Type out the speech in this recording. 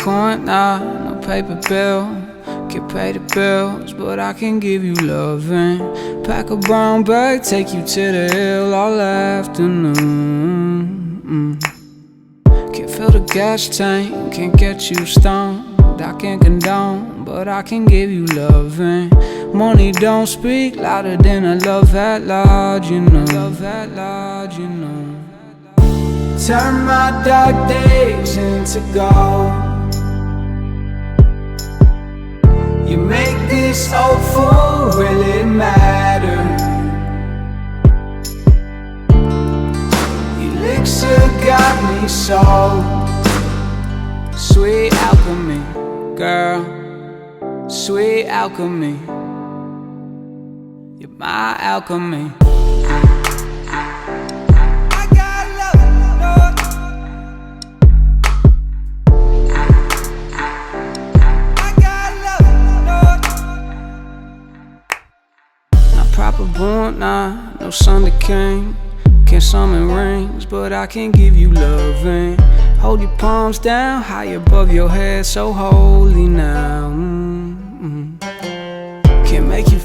coin, nah, no paper bill. Can pay the bills, but I can give you loving. Pack a brown bag, take you to the hill all afternoon. Can't fill the gas tank, can't get you stoned. I can't condone, but I can give you loving. Money don't speak louder than a love at large, you know. Love at large, you know. Turn my dark days into gold. You make this old fool really matter. Elixir got me sold. Sweet alchemy, girl, sweet alchemy. You're my alchemy. Proper born, nah, no Sunday king. Can't summon rings, but I can give you loving. Hold your palms down, high above your head, so holy now. Can't make you